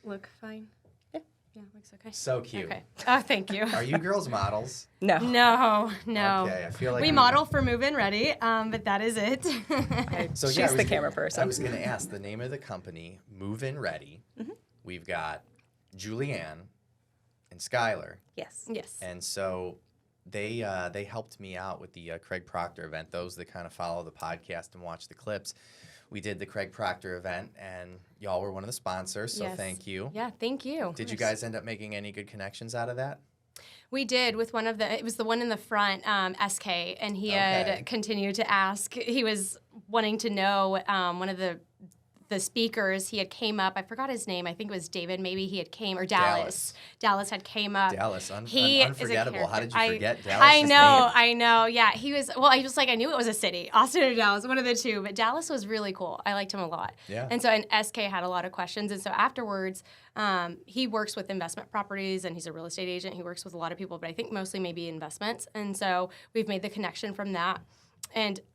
look fine? Yeah, looks okay. So cute. Okay. Oh, thank you. Are you girls models? No. Okay, I feel like we model for Move In Ready, but that is it. She's the camera person. I was going to ask the name of the company, Move In Ready. Mm-hmm. We've got Julianne and Skyler. Yes. And so they helped me out with the Craig Proctor event. Those that kind of follow the podcast and watch the clips. We did the Craig Proctor event, and y'all were one of the sponsors, so thank you. Yeah, thank you. Did you guys end up making any good connections out of that? We did with it was the one in the front, SK, and he had continued to ask. He was wanting to know one of the speakers. He had came up. I forgot his name. I think it was David. Maybe he had came, or Dallas. Dallas had came up. Dallas, unforgettable. How did you forget Dallas? I know. Yeah, he was. Well, I just I knew it was a city, Austin or Dallas, one of the two. But Dallas was really cool. I liked him a lot. Yeah. And SK had a lot of questions. And so afterwards, he works with investment properties, and he's a real estate agent. He works with a lot of people, but I think mostly maybe investments. And so we've made the connection from that.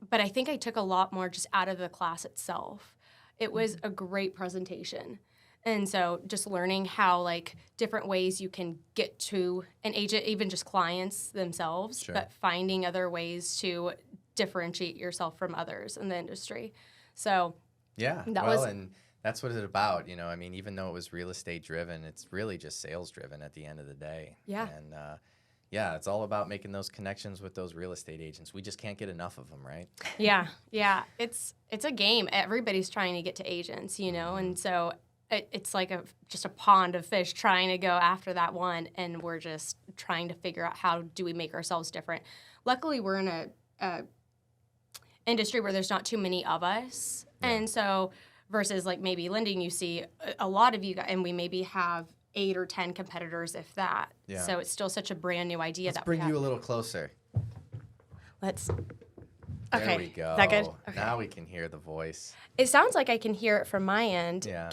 But I think I took a lot more just out of the class itself. It was a great presentation. And so just learning how different ways you can get to an agent, even just clients themselves, but finding other ways to differentiate yourself from others in the industry. So and that's what it's about. I mean, even though it was real estate driven, it's really just sales driven at the end of the day. Yeah. And it's all about making those connections with those real estate agents. We just can't get enough of them, right? Yeah. It's a game. Everybody's trying to get to agents, and so it's like just a pond of fish trying to go after that one, and we're just trying to figure out how do we make ourselves different. Luckily, we're in a industry where there's not too many of us, and so versus maybe lending, you see a lot of you guys, and we maybe have 8 or 10 competitors, if that. Yeah. So it's still such a brand new idea. Let's bring you a little closer. Let's. There we go. Is that good? Okay. Now we can hear the voice. It sounds like I can hear it from my end. Yeah.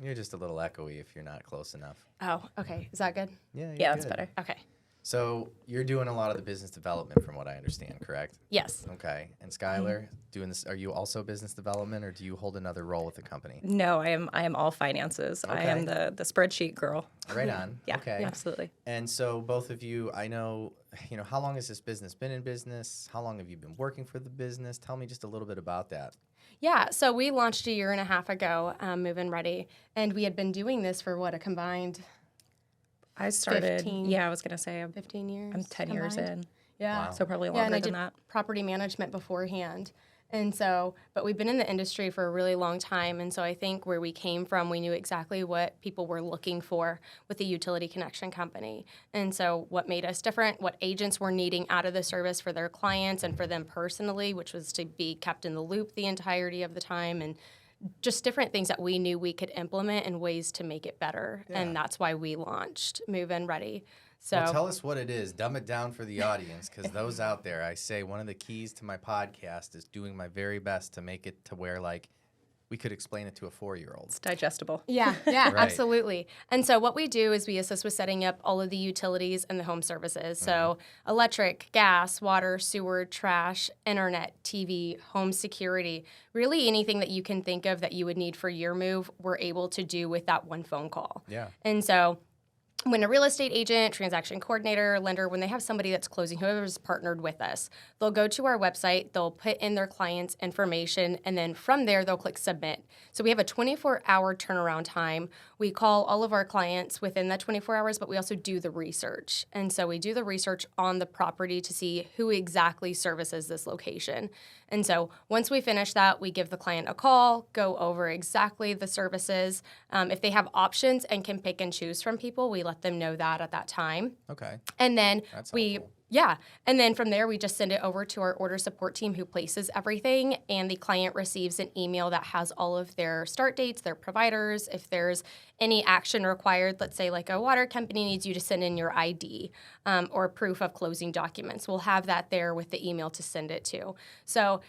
You're just a little echoey if you're not close enough. Oh, okay. Is that good? Yeah, that's better. Okay. So you're doing a lot of the business development from what I understand, correct? Yes. Okay. And Skyler, doing this, are you also business development, or do you hold another role with the company? No, I am all finances. Okay. I am the spreadsheet girl. Right on. Yeah, okay. Absolutely. And so both of you, I know, how long has this business been in business? How long have you been working for the business? Tell me just a little bit about that. Yeah, so we launched a year and a half ago, Move In Ready, and we had been doing this for a combined I started, 15, I was going to say 15 years. I'm 10 combined. years in. Yeah. Wow. So probably Yeah, and longer I than did that. property management beforehand. And so, but we've been in the industry for a really long time. And so I think where we came from, we knew exactly what people were looking for with the utility connection company. And so what made us different, what agents were needing out of the service for their clients and for them personally, which was to be kept in the loop the entirety of the time, and just different things that we knew we could implement and ways to make it better. Yeah. And that's why we launched Move In Ready. So Well, tell us what it is. Dumb it down for the audience, because those out there, I say one of the keys to my podcast is doing my very best to make it to where we could explain it to a 4-year-old. It's digestible. Yeah, Right. absolutely. And so what we do is we assist with setting up all of the utilities and the home services. So electric, gas, water, sewer, trash, internet, TV, home security, really anything that you can think of that you would need for your move, we're able to do with that one phone call. Yeah. And so when a real estate agent, transaction coordinator, lender, when they have somebody that's closing, whoever's partnered with us, they'll go to our website, they'll put in their client's information, and then from there, they'll click submit. So we have a 24-hour turnaround time. We call all of our clients within that 24 hours, but we also do the research. And so we do the research on the property to see who exactly services this location. And so once we finish that, we give the client a call, go over exactly the services. If they have options and can pick and choose from people, we let them know that at that time. Okay. And then That's we, helpful. yeah. And then from there, we just send it over to our order support team who places everything. And the client receives an email that has all of their start dates, their providers. If there's any action required, let's say like a water company needs you to send in your ID or proof of closing documents, we'll have that there with the email to send it to. So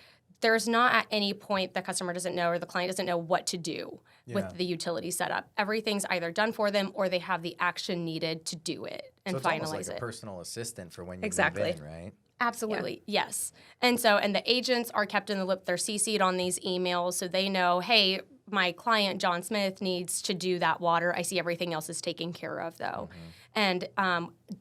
there's not at any point the customer doesn't know or the client doesn't know what to do with the utility setup. Everything's either done for them or they have the action needed to do it and So it's finalize almost like it. a personal assistant for when you Exactly. move in, right? Absolutely, yes. And so, and the agents are kept in the loop. They're CC'd on these emails so they know, hey, my client, John Smith, needs to do that water. I see everything else is taken care of, though. And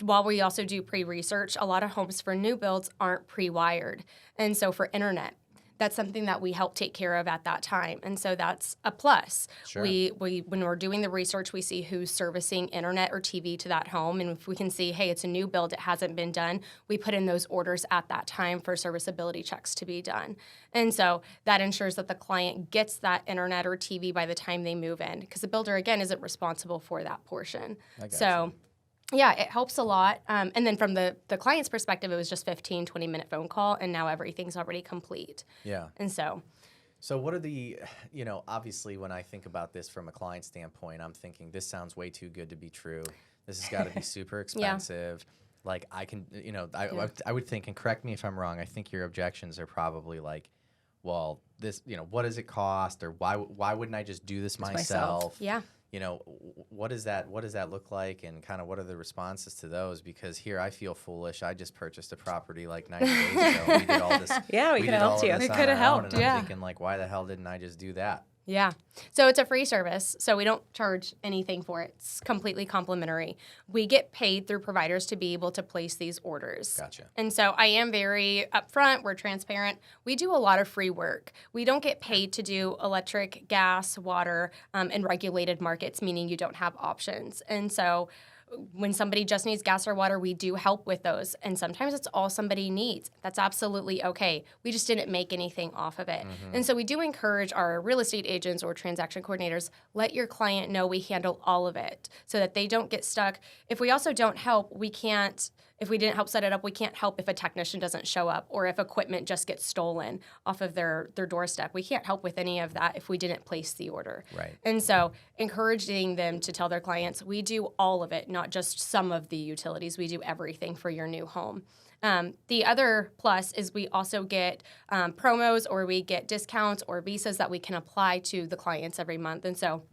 while we also do pre-research, a lot of homes for new builds aren't pre-wired. And so for internet, that's something that we help take care of at that time. And so that's a plus. Sure. We when we're doing the research, we see who's servicing internet or TV to that home. And if we can see, hey, it's a new build, it hasn't been done, we put in those orders at that time for serviceability checks to be done. And so that ensures that the client gets that internet or TV by the time they move in, because the builder, again, isn't responsible for that portion. So yeah, it helps a lot. And then from the client's perspective, it was just 15, 20-minute phone call, and now everything's already complete. Yeah. And so what are the, obviously when I think about this from a client standpoint, I'm thinking this sounds way too good to be true. This has got to be super expensive. Like I can, I would think, and correct me if I'm wrong, I think your objections are probably like, well, this, what does it cost? Or why wouldn't I just do this myself? Yeah. What does that look like, and kind of what are the responses to those? Because here I feel foolish. I just purchased a property like 90 days ago. We did all this. Yeah, we could have helped you. We could have helped. And I'm thinking, like, why the hell didn't I just do that? Yeah. So it's a free service. So we don't charge anything for it. It's completely complimentary. We get paid through providers to be able to place these orders. Gotcha. And so I am very upfront. We're transparent. We do a lot of free work. We don't get paid to do electric, gas, water, in regulated markets, meaning you don't have options. And so when somebody just needs gas or water, we do help with those. And sometimes it's all somebody needs. That's absolutely okay. We just didn't make anything off of it. And so we do encourage our real estate agents or transaction coordinators, let your client know we handle all of it so that they don't get stuck. If we also don't help, if we didn't help set it up, we can't help if a technician doesn't show up or if equipment just gets stolen off of their doorstep. We can't help with any of that if we didn't place the order. Right. And so encouraging them to tell their clients, we do all of it, not just some of the utilities. We do everything for your new home. The other plus is we also get promos, or we get discounts or visas that we can apply to the clients every month. And so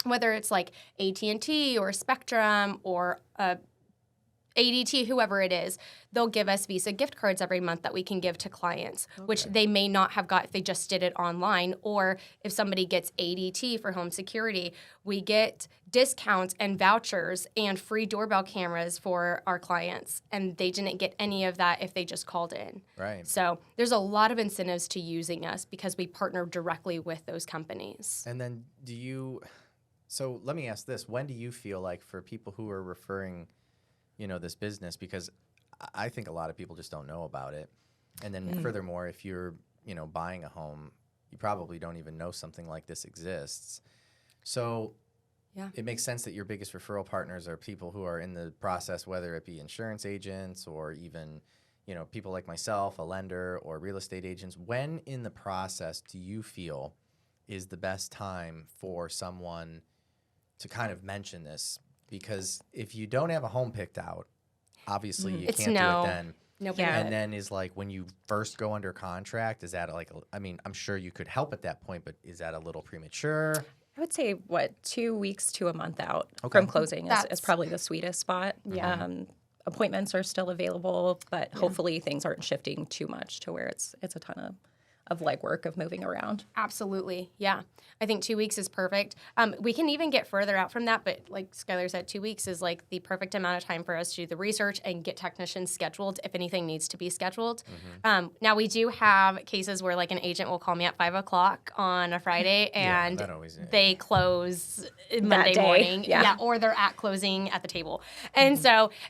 whether it's like AT&T or Spectrum or ADT, whoever it is, they'll give us Visa gift cards every month that we can give to clients, which they may not have got if they just did it online. Or if somebody gets ADT for home security, we get discounts and vouchers and free doorbell cameras for our clients. And they didn't get any of that if they just called in. Right. So there's a lot of incentives to using us because we partner directly with those companies. And then so let me ask this. When do you feel like, for people who are referring this business, because I think a lot of people just don't know about it. And then furthermore, if you're, buying a home, you probably don't even know something like this exists. So it makes sense that your biggest referral partners are people who are in the process, whether it be insurance agents or even, people like myself, a lender, or real estate agents. When in the process do you feel is the best time for someone to kind of mention this? Because if you don't have a home picked out, obviously you can't do it then. Nope. Yeah. And then is like when you first go under contract, is that I'm sure you could help at that point, but is that a little premature? I would say, 2 weeks to a month out from closing is probably the sweetest spot. Yeah. Appointments are still available, but hopefully things aren't shifting too much to where it's a ton of legwork of moving around. Absolutely. Yeah. I think 2 weeks is perfect. We can even get further out from that, but like Skyler said, 2 weeks is like the perfect amount of time for us to do the research and get technicians scheduled if anything needs to be scheduled. Now, we do have cases where like an agent will call me at 5 o'clock on a Friday and they close Monday morning. Yeah. Or they're at closing at the table. And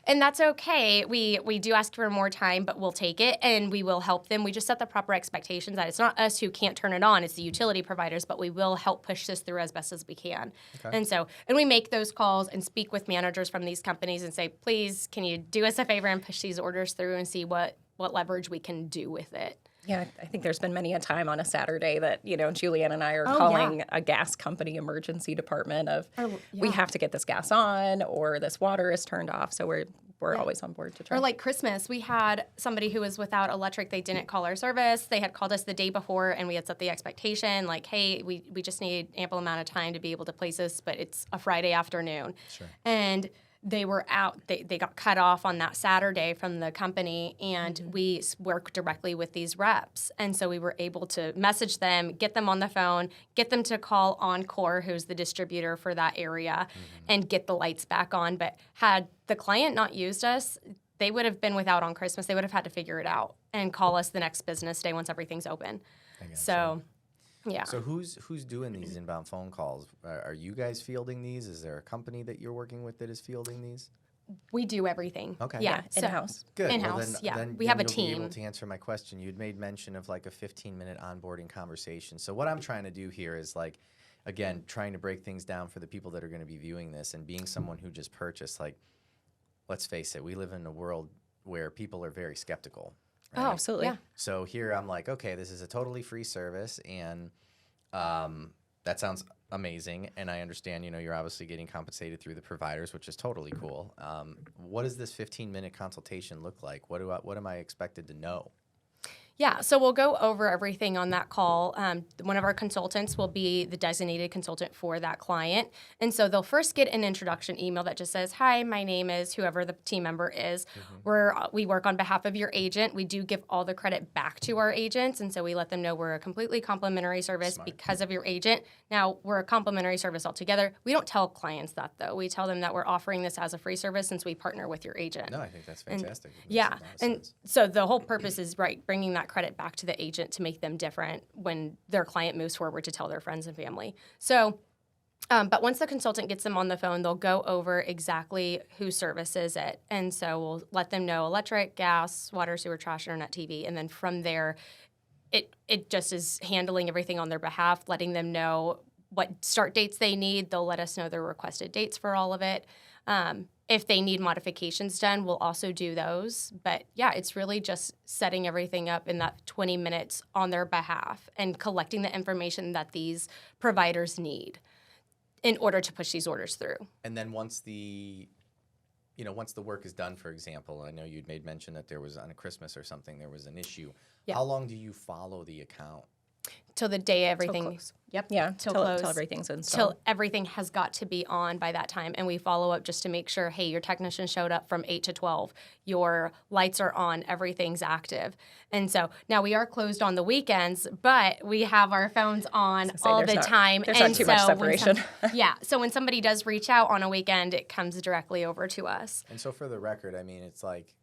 and that's okay. We do ask for more time, but we'll take it and we will help them. We just set the proper expectations that it's not us who can't turn it on, it's the utility providers, but we will help push this through as best as we can. Okay. And we make those calls and speak with managers from these companies and say, please, can you do us a favor and push these orders through and see what leverage we can do with it. Yeah, I think there's been many a time on a Saturday that, Julianne and I are calling a gas company emergency department of, we have to get this gas on or this water is turned off. So we're always on board to try. Or like Christmas, we had somebody who was without electric. They didn't call our service. They had called us the day before, and we had set the expectation, like, hey, we just need ample amount of time to be able to place this, but it's a Friday afternoon. Sure. And they were out. They got cut off on that Saturday from the company, and we work directly with these reps. And so we were able to message them, get them on the phone, get them to call Encore, who's the distributor for that area, and get the lights back on. But had the client not used us, they would have been without on Christmas. They would have had to figure it out and call us the next business day once everything's open. So, yeah. So who's doing these inbound phone calls? Are you guys fielding these? Is there a company that you're working with that is fielding these? We do everything. Okay. Yeah. In-house. Good. In-house, Then we have a you'll team. be able to answer my question. You'd made mention of like a 15-minute onboarding conversation. So what I'm trying to do here is like, again, trying to break things down for the people that are going to be viewing this, and being someone who just purchased, like, let's face it, we live in a world where people are very skeptical. Right? Oh, absolutely. Yeah. So here I'm like, okay, this is a totally free service, and that sounds amazing. And I understand, you're obviously getting compensated through the providers, which is totally cool. What does this 15-minute consultation look like? What am I expected to know? Yeah, so we'll go over everything on that call. One of our consultants will be the designated consultant for that client. And so they'll first get an introduction email that just says, hi, my name is whoever the team member is. We work on behalf of your agent. We do give all the credit back to our agents. And so we let them know we're a completely complimentary service because of your agent. Now, we're a complimentary service altogether. We don't tell clients that, though. We tell them that we're offering this as a free service since we partner with your agent. No, I think that's fantastic. And so the whole purpose is, bringing that credit back to the agent to make them different when their client moves forward to tell their friends and family. So, but once the consultant gets them on the phone, they'll go over exactly who services it. And so we'll let them know electric, gas, water, sewer, trash, internet, TV. And then from there, it just is handling everything on their behalf, letting them know what start dates they need. They'll let us know their requested dates for all of it. If they need modifications done, we'll also do those. But yeah, it's really just setting everything up in that 20 minutes on their behalf and collecting the information that these providers need in order to push these orders through. And then once the work is done, for example, I know you'd made mention that there was on a Christmas or something, there was an issue. Yeah. How long do you follow the account? Till the day everything. close. Yep. Yeah, Till till close. everything's installed. Till everything has got to be on by that time. And we follow up just to make sure, hey, your technician showed up from 8 to 12. Your lights are on. Everything's active. And so now we are closed on the weekends, but we have our phones on all the time. There's not too much separation. So when somebody does reach out on a weekend, it comes directly over to us. And so for the record, I mean, it's like,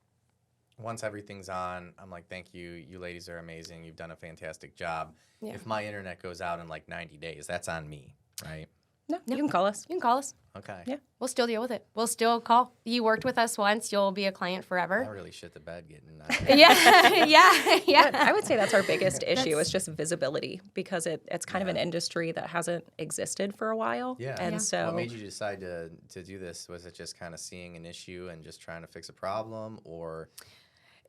once everything's on, I'm like, thank you. You ladies are amazing. You've done a fantastic job. Yeah. If my internet goes out in like 90 days, that's on me, right? No, you can call us. You can call us. Okay. Yeah. We'll still deal with it. We'll still call. You worked with us once. You'll be a client forever. I really shit the bed getting Yeah. I would say that's our biggest issue is just visibility, because it's kind of an industry that hasn't existed for a while. Yeah. And so what made you decide to do this? Was it just kind of seeing an issue and just trying to fix a problem, or?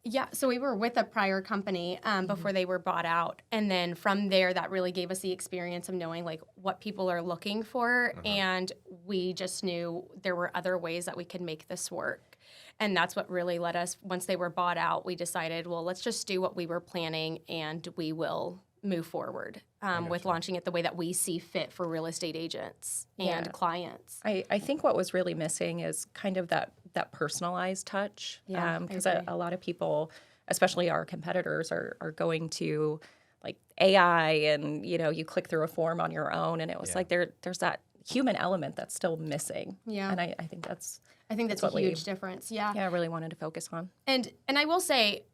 Yeah, so we were with a prior company before they were bought out. And then from there, that really gave us the experience of knowing like what people are looking for. And we just knew there were other ways that we could make this work. And that's what really led us, once they were bought out, we decided, well, let's just do what we were planning and we will move forward with launching it the way that we see fit for real estate agents and clients. I think what was really missing is kind of that personalized touch. Because a lot of people, especially our competitors, are going to like AI and, you click through a form on your own. And it was like there's that human element that's still missing. Yeah. And I think that's a huge difference. Yeah. Yeah, I really wanted to focus on. And I will say,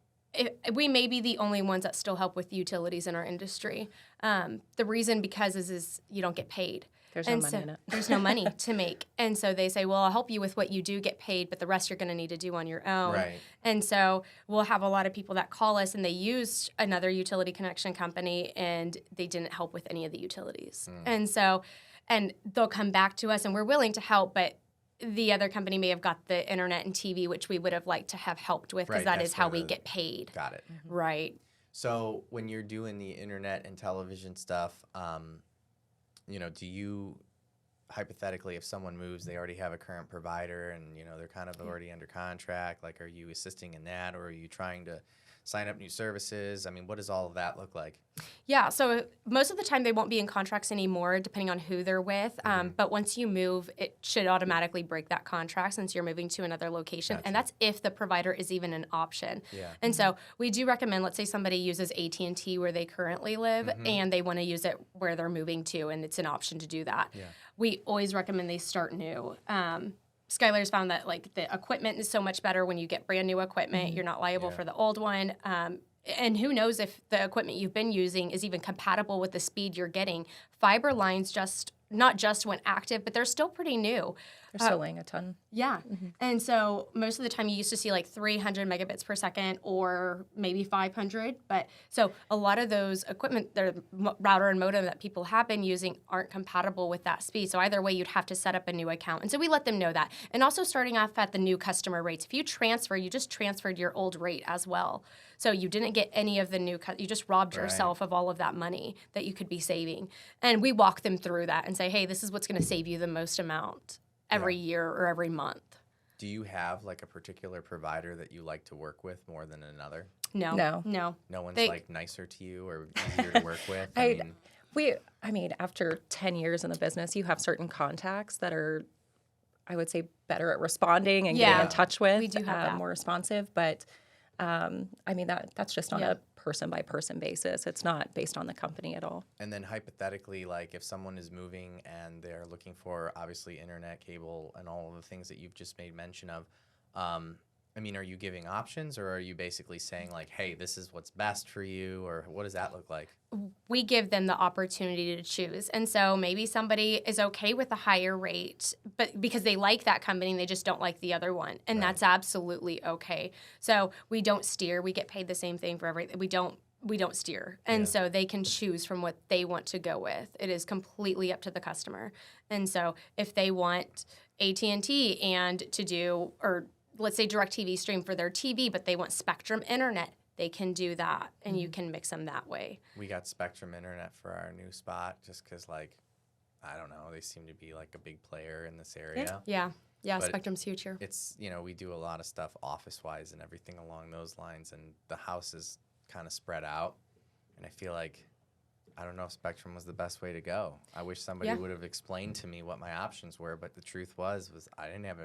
we may be the only ones that still help with utilities in our industry. The reason because is you don't get paid. There's no money in it. There's no money to make. And so they say, well, I'll help you with what you do get paid, but the rest you're going to need to do on your own. Right. And so we'll have a lot of people that call us and they used another utility connection company and they didn't help with any of the utilities. And they'll come back to us and we're willing to help, but the other company may have got the internet and TV, which we would have liked to have helped with because that is how we get paid. Got it. Right. So when you're doing the internet and television stuff, do you, hypothetically, if someone moves, they already have a current provider and, they're kind of already under contract, like are you assisting in that or are you trying to sign up new services? I mean, what does all of that look like? Yeah, so most of the time they won't be in contracts anymore, depending on who they're with. But once you move, it should automatically break that contract since you're moving to another location. Gotcha. And that's if the provider is even an option. Yeah. And so we do recommend, let's say somebody uses AT&T where they currently live and they want to use it where they're moving to, and it's an option to do that. Yeah. We always recommend they start new. Skyler's found that like the equipment is so much better when you get brand new equipment. You're not liable for the old one. And who knows if the equipment you've been using is even compatible with the speed you're getting. Fiber lines not just went active, but they're still pretty new. They're still weighing a ton. Yeah. And so most of the time you used to see like 300 megabits per second or maybe 500. But so a lot of those equipment, their router and modem that people have been using aren't compatible with that speed. So either way, you'd have to set up a new account. And so we let them know that. And also starting off at the new customer rates. If you transfer, you just transferred your old rate as well. So you didn't get any of the new, you just robbed yourself of all of that money that you could be saving. And we walk them through that and say, hey, this is what's going to save you the most amount every year or every month. Do you have like a particular provider that you like to work with more than another? No. No one's like nicer to you or easier to work with? I mean, after 10 years in the business, you have certain contacts that are, I would say, better at responding and getting in touch with. We do have that. More responsive, but I mean, that's just on a person-by-person basis. It's not based on the company at all. And then hypothetically, like if someone is moving and they're looking for obviously internet, cable, and all of the things that you've just made mention of, I mean, are you giving options or are you basically saying like, hey, this is what's best for you, or what does that look like? We give them the opportunity to choose. And so maybe somebody is okay with a higher rate, but because they like that company, they just don't like the other one. And that's absolutely okay. So we don't steer. We get paid the same thing for everything. We don't steer. And so they can choose from what they want to go with. It is completely up to the customer. And so if they want AT&T and to do, or let's say DirecTV stream for their TV, but they want Spectrum internet, they can do that, and you can mix them that way. We got Spectrum internet for our new spot just because, like, I don't know, they seem to be like a big player in this area. Yeah, But Spectrum's huge here. It's, we do a lot of stuff office-wise and everything along those lines, and the house is kind of spread out, and I feel like, I don't know if Spectrum was the best way to go. I wish somebody would have explained to me what my options were, but the truth was I didn't have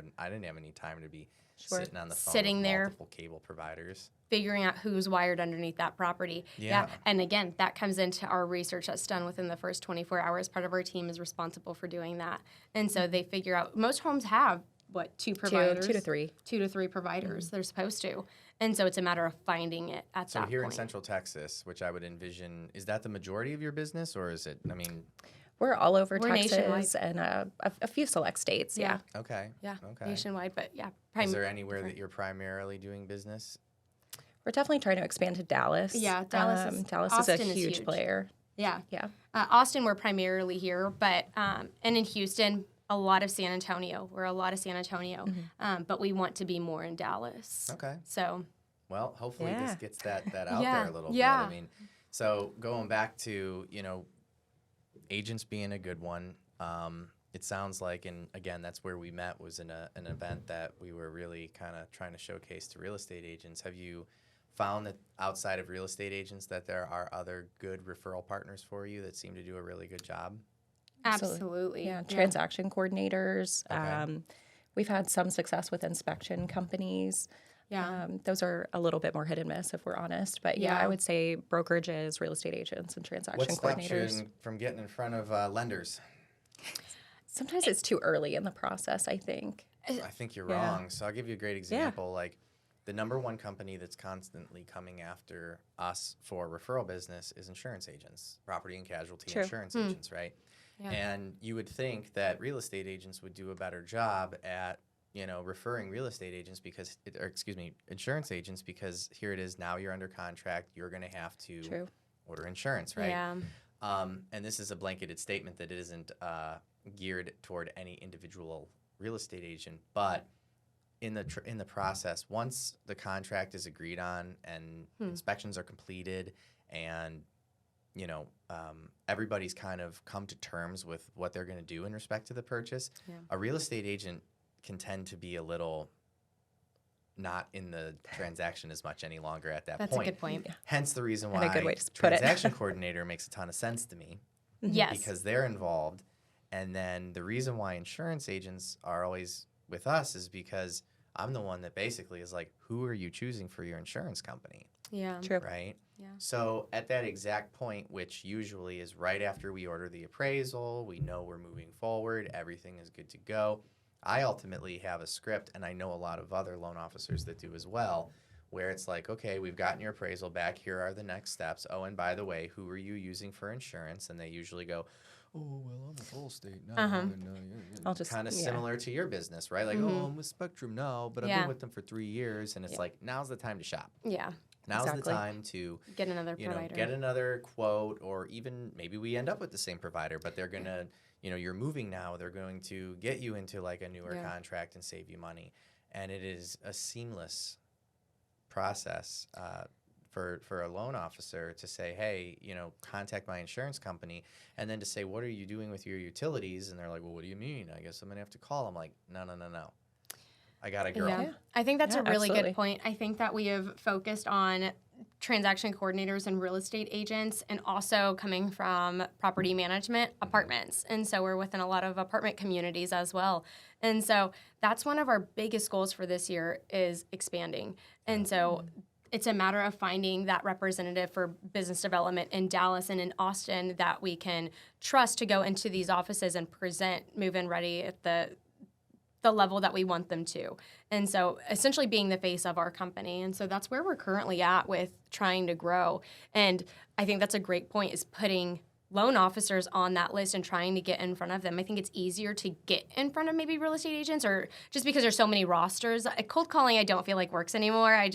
any time to be sitting on the phone with multiple cable providers, figuring out who's wired underneath that property. Yeah. And again, that comes into our research that's done within the first 24 hours. Part of our team is responsible for doing that. And so they figure out, most homes have, two providers? Two to three. 2 to 3 providers. They're supposed to. And so it's a matter of finding it at that point. So here in Central Texas, which I would envision, is that the majority of your business, or is it, We're all over We're Texas nationwide. and a few select states, Yeah. Okay. Yeah, Okay. nationwide, but yeah. Is there anywhere that you're primarily doing business? We're definitely trying to expand to Dallas. Yeah, Dallas is a Austin is huge huge. player. Yeah. Yeah. Austin, we're primarily here, but and in Houston, a lot of San Antonio. We're a lot of San Antonio, but we want to be more in Dallas. Okay. So. Well, hopefully this gets that out there a little bit. Yeah. I mean, so going back to, agents being a good one, it sounds like, and again, that's where we met, was in an event that we were really kind of trying to showcase to real estate agents. Have you found that outside of real estate agents that there are other good referral partners for you that seem to do a really good job? Absolutely. Yeah, transaction coordinators. Okay. We've had some success with inspection companies. Yeah. Those are a little bit more hit and miss, if we're honest. But I would say brokerages, real estate agents, and transaction What stops coordinators. you from getting in front of lenders? Sometimes it's too early in the process, I think. I think you're wrong. So I'll give you a great example. Like, the number one company that's constantly coming after us for referral business is insurance agents, property and casualty insurance agents, right? Yeah. And you would think that real estate agents would do a better job at, referring real estate agents insurance agents, because here it is, now you're under contract, you're going to have to order insurance, right? Yeah. And this is a blanketed statement that it isn't geared toward any individual real estate agent, but in the process, once the contract is agreed on and inspections are completed, and everybody's kind of come to terms with what they're going to do in respect to the purchase, a real estate agent can tend to be a little not in the transaction as much any longer at that That's point. a good point. Hence the reason And a why good way to put it. transaction coordinator makes a ton of sense to me. Yes. Because they're involved. And then the reason why insurance agents are always with us is because I'm the one that basically is like, who are you choosing for your insurance company? Yeah. True. Right? Yeah. So at that exact point, which usually is right after we order the appraisal, we know we're moving forward, everything is good to go. I ultimately have a script, and I know a lot of other loan officers that do as well, where it's like, okay, we've gotten your appraisal back. Here are the next steps. Oh, and by the way, who are you using for insurance? And they usually go, oh, well, I'm with Allstate now. And, I'll just kind of similar to your business, right? Like, oh, I'm with Spectrum now, but I've been with them for 3 years. And it's like, now's the time to shop. Yeah. Now's Exactly. the time to Get another provider. get another quote, or even maybe we end up with the same provider, but they're going to, you're moving now. They're going to get you into like a newer contract and save you money. And it is a seamless process for a loan officer to say, hey, contact my insurance company, and then to say, what are you doing with your utilities? And they're like, well, what do you mean? I guess I'm going to have to call. I'm like, no. I got a girl. Yeah. I think that's a really absolutely. good point. I think that we have focused on transaction coordinators and real estate agents, and also coming from property management apartments. And so we're within a lot of apartment communities as well. And so that's one of our biggest goals for this year is expanding. And so it's a matter of finding that representative for business development in Dallas and in Austin that we can trust to go into these offices and present move-in ready at the level that we want them to. And so essentially being the face of our company. And so that's where we're currently at with trying to grow. And I think that's a great point, is putting loan officers on that list and trying to get in front of them. I think it's easier to get in front of maybe real estate agents, or just because there's so many rosters. Cold calling I don't feel like works anymore. I've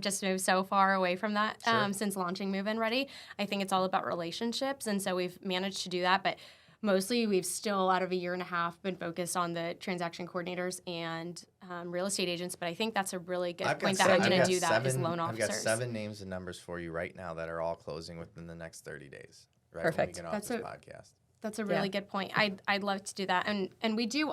just moved so far away from that since launching Move-In Ready. I think it's all about relationships. And so we've managed to do that. But mostly, we've still, out of a year and a half, been focused on the transaction coordinators and real estate agents. But I think that's a really good point that I'm going to do that is loan officers. I've got 7 names and numbers for you right now that are all closing within the next 30 days. Right, Perfect. When we get off this podcast. That's a really good point. I'd love to do that. And we do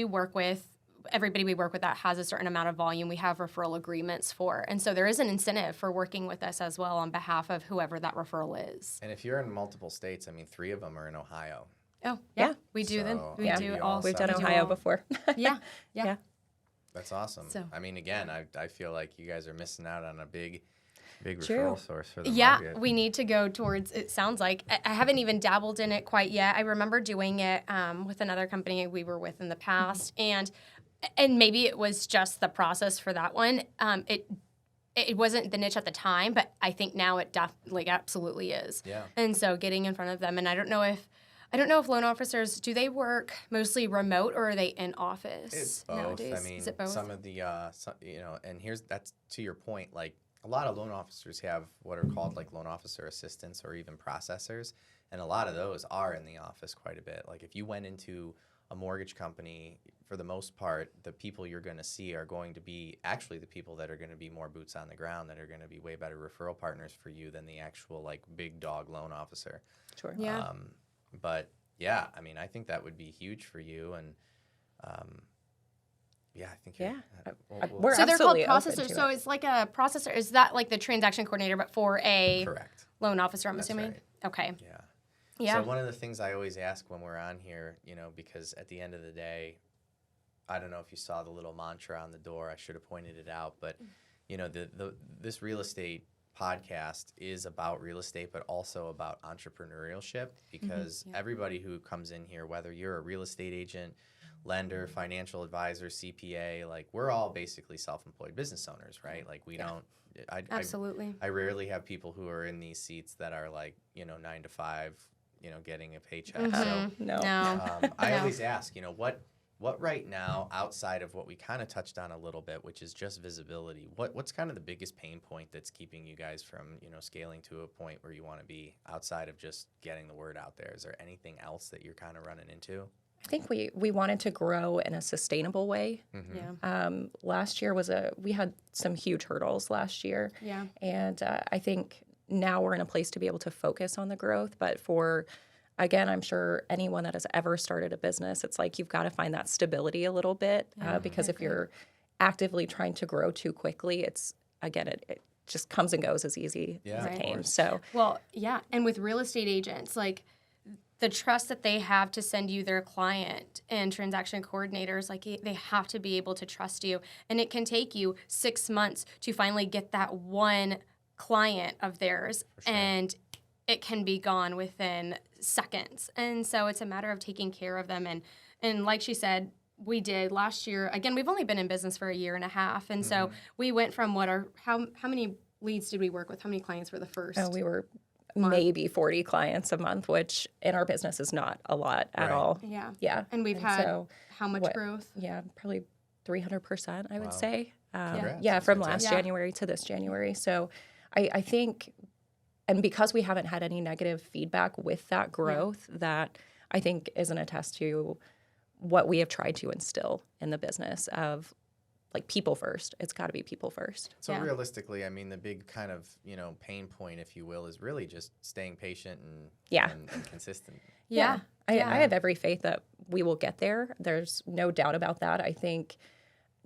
work with everybody we work with that has a certain amount of volume. We have referral agreements for. And so there is an incentive for working with us as well on behalf of whoever that referral is. And if you're in multiple states, 3 of them are in Ohio. Oh, Yeah. We do them. We Yeah. do all. We've done we do Ohio all. before. Yeah. That's awesome. So- Again, I feel like you guys are missing out on a big True. referral source for the Yeah, market. we need to go towards, it sounds like, I haven't even dabbled in it quite yet. I remember doing it with another company we were with in the past, and maybe it was just the process for that one. It wasn't the niche at the time, but I think now it absolutely is. Yeah. And so getting in front of them, and I don't know if loan officers, do they work mostly remote, or are they in office It's both. nowadays? Is it both? Some of the, and that's to your point, like a lot of loan officers have what are called like loan officer assistants or even processors. And a lot of those are in the office quite a bit. Like if you went into a mortgage company, for the most part, the people you're going to see are going to be actually the people that are going to be more boots on the ground, that are going to be way better referral partners for you than the actual like big dog loan officer. Sure. Yeah. But yeah, I think that would be huge for you. And yeah, I think We're So they're called absolutely open processors. to So it. it's like a processor. Is that like the transaction coordinator, but for a correct. loan officer, I'm That's assuming? right. Okay. Yeah. Yeah. So one of the things I always ask when we're on here, because at the end of the day, I don't know if you saw the little mantra on the door. I should have pointed it out, but this real estate podcast is about real estate, but also about entrepreneurship, because everybody who comes in here, whether you're a real estate agent, lender, financial advisor, CPA, like we're all basically self-employed business owners, right? Like we don't. Absolutely. I rarely have people who are in these seats that are like 9 to 5, getting a paycheck. So No. I always ask, what right now, outside of what we kind of touched on a little bit, which is just visibility, what's kind of the biggest pain point that's keeping you guys from, scaling to a point where you want to be, outside of just getting the word out there? Is there anything else that you're kind of running into? I think we wanted to grow in a sustainable way. Yeah. Last year we had some huge hurdles last year. Yeah. And I think now we're in a place to be able to focus on the growth. But again, I'm sure anyone that has ever started a business, it's like you've got to find that stability a little bit, because if you're actively trying to grow too quickly, it's, again, it just comes and goes as easy as it came. So, well, yeah. And with real estate agents, like the trust that they have to send you their client and transaction coordinators, like they have to be able to trust you. And it can take you 6 months to finally get that one client of theirs. Sure. And it can be gone within seconds. And so it's a matter of taking care of them. And like she said, we did last year. Again, we've only been in business for a year and a half. And so we went from how many leads did we work with? How many clients were the first? We were maybe 40 clients a month, which in our business is not a lot at all. Yeah. Yeah. And we've had how much growth? Yeah, probably 300%, I would say. Congrats. From last January to this January. So I think, and because we haven't had any negative feedback with that growth, that I think is an attest to what we have tried to instill in the business of, like, people first. It's got to be people first. So realistically, I mean, the big kind of, pain point, if you will, is really just staying patient and consistent. Yeah. I have every faith that we will get there. There's no doubt about that. I think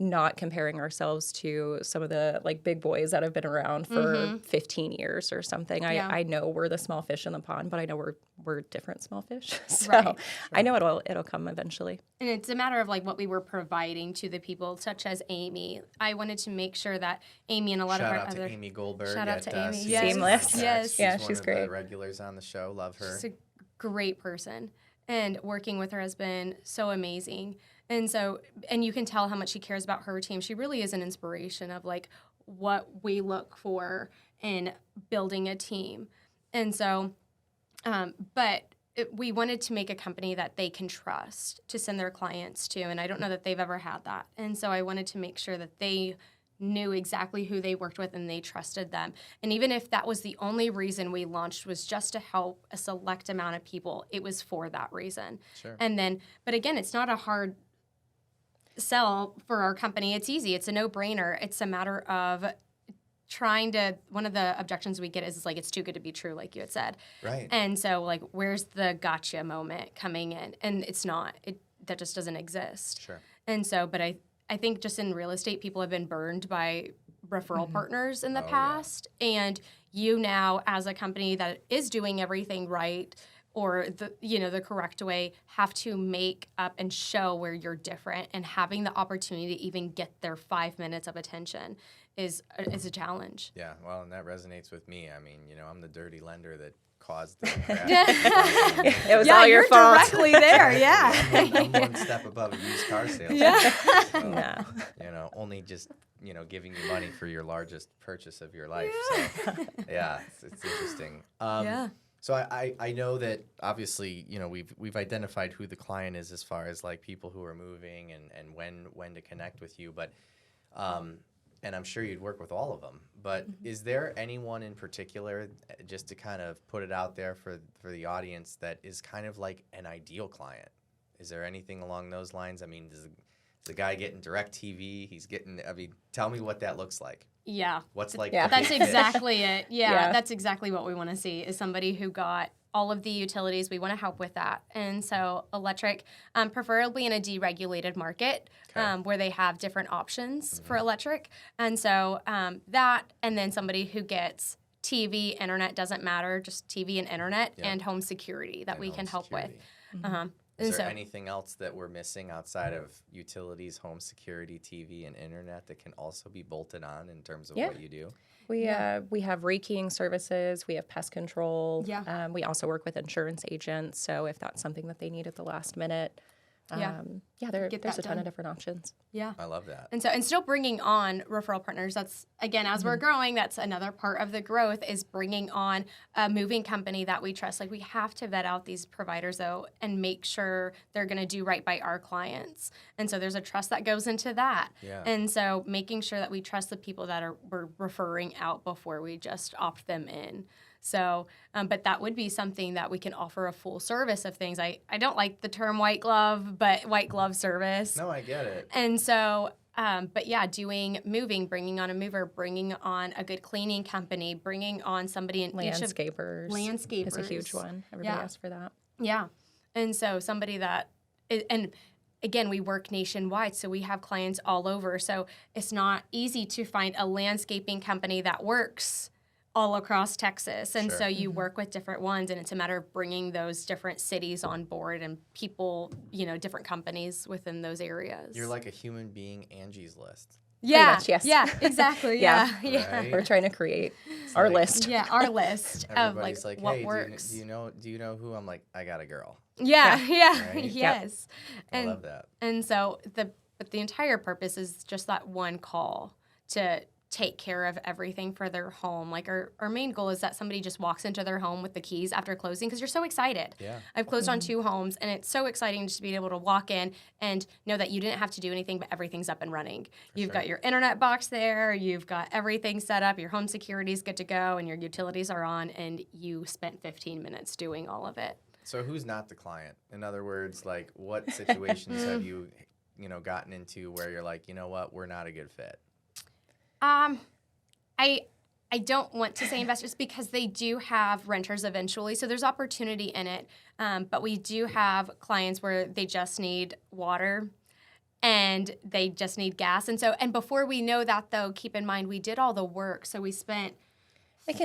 not comparing ourselves to some of the, like, big boys that have been around for 15 years or something. I know we're the small fish in the pond, but I know we're different small fish. So I know it'll come eventually. And it's a matter of, like, what we were providing to the people, such as Amy. I wanted to make sure that Amy and a lot of our other... Shout out to Amy Goldberg. Shout out to Amy. Seamless. Yes. Yeah, she's she's one great. of the regulars on the show. Love her. She's a great person. And working with her has been so amazing. And you can tell how much she cares about her team. She really is an inspiration of, like, what we look for in building a team. And so, we wanted to make a company that they can trust to send their clients to. And I don't know that they've ever had that. And so I wanted to make sure that they knew exactly who they worked with and they trusted them. And even if that was the only reason we launched was just to help a select amount of people, it was for that reason. Sure. But again, it's not a hard sell for our company. It's easy. It's a no-brainer. It's a matter of one of the objections we get is like, it's too good to be true, like you had said. Right. And so, like, where's the gotcha moment coming in? And it's not. That just doesn't exist. Sure. And so, but I think just in real estate, people have been burned by referral partners in the past. Yeah. And you now, as a company that is doing everything right or the correct way, have to make up and show where you're different. And having the opportunity to even get their 5 minutes of attention is a challenge. Yeah, well, and that resonates with me. I mean, I'm the dirty lender that caused the It was all your fault. Directly there, yeah. I'm one step above a used car salesman. Yeah. So, only just, giving you money for your largest purchase of your life. Yeah. So, yeah, it's interesting. So I know that obviously, we've identified who the client is as far as, like, people who are moving and when to connect with you, but and I'm sure you'd work with all of them, but is there anyone in particular, just to kind of put it out there for the audience, that is kind of like an ideal client? Is there anything along those lines? I mean, does the guy getting DirecTV? Tell me what that looks like. Yeah. What's like? Yeah. That's exactly it. Yeah, that's exactly what we want to see, is somebody who got all of the utilities. We want to help with that. And so electric, preferably in a deregulated market, where they have different options for electric. And so that, and then somebody who gets TV, internet, doesn't matter, just TV and internet, and home security that we can help with. Is there anything else that we're missing outside of utilities, home security, TV, and internet that can also be bolted on in terms of what you do? We have rekeying services. We have pest control. Yeah. We also work with insurance agents. So if that's something that they need at the last minute, there's a ton of different options. Yeah. I love that. And still bringing on referral partners. That's, again, as we're growing, that's another part of the growth, is bringing on a moving company that we trust. Like, we have to vet out these providers, though, and make sure they're going to do right by our clients. And so there's a trust that goes into that. Yeah. And so making sure that we trust the people that we're referring out before we just opt them in. So, but that would be something that we can offer a full service of things. I don't like the term white glove, but white glove service. No, I get it. And so, but yeah, doing moving, bringing on a mover, bringing on a good cleaning company, bringing on somebody in landscapers. Landscapers is a huge one. Everybody asks for that. Yeah. And so somebody that, and again, we work nationwide, so we have clients all over. So it's not easy to find a landscaping company that works all across Texas. And so you work with different ones, and it's a matter of bringing those different cities on board and people, different companies within those areas. You're like a human being Angie's List. Yeah. Much, yes. Yeah, exactly. Yeah. Right? We're trying to create our list. Yeah, our list of Everybody's like, what hey, works. do you know who? I'm like, I got a girl. Yeah. Right? Yes. I love that. And so the entire purpose is just that one call to take care of everything for their home. Like our main goal is that somebody just walks into their home with the keys after closing, because you're so excited. Yeah. I've closed on 2 homes, and it's so exciting just to be able to walk in and know that you didn't have to do anything, but everything's up and running. You've got your internet box there, you've got everything set up, your home security is good to go, and your utilities are on, and you spent 15 minutes doing all of it. So who's not the client? In other words, like what situations have you gotten into where you're like, you know what, we're not a good fit? I don't want to say investors because they do have renters eventually, so there's opportunity in it. But we do have clients where they just need water and they just need gas. And before we know that, though, keep in mind we did all the work, so we spent 5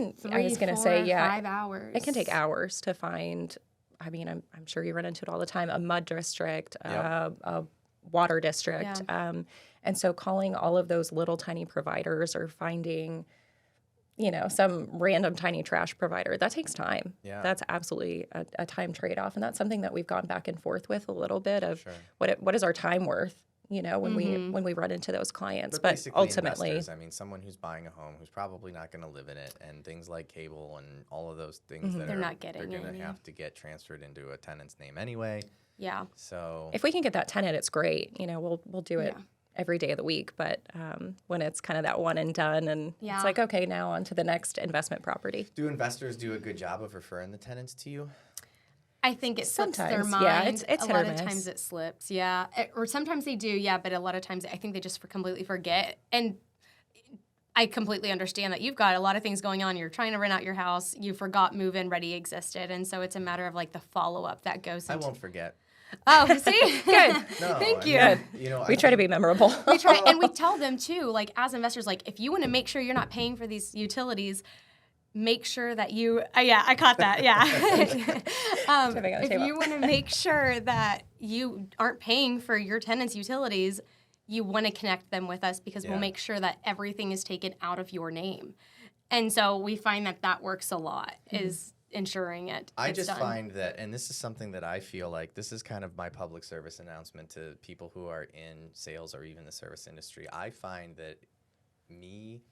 hours. It can take hours to find. I mean, I'm sure you run into it all the time. A mud district, a water district, and so calling all of those little tiny providers or finding, some random tiny trash provider, that takes time. Yeah. That's absolutely a time trade-off, and that's something that we've gone back and forth with a little bit of what is our time worth, when we run into those clients. But ultimately, investors, I mean, someone who's buying a home who's probably not going to live in it, and things like cable and all of those things that they're they're going to have to get transferred into a tenant's name anyway. Yeah. So if we can get that tenant, it's great. We'll do it every day of the week. But when it's kind of that one and done, and it's like, okay, now on to the next investment property. Do investors do a good job of referring the tenants to you? I think it slips their Sometimes, mind. yeah, it's a lot of times it slips, or sometimes they do, but a lot of times I think they just completely forget. And I completely understand that you've got a lot of things going on. You're trying to rent out your house. You forgot move-in ready existed, and so it's a matter of like the follow-up that goes into. I won't forget. Oh, see? Good. No, Thank you. We try to be memorable. We try, and we tell them too, like as investors, like if you want to make sure you're not paying for these utilities, make sure that you, I caught that, if you want to make sure that you aren't paying for your tenants' utilities, you want to connect them with us because we'll make sure that everything is taken out of your name. And so we find that works a lot, is ensuring it. I just find that, and this is something that I feel like this is kind of my public service announcement to people who are in sales or even the service industry. I find that me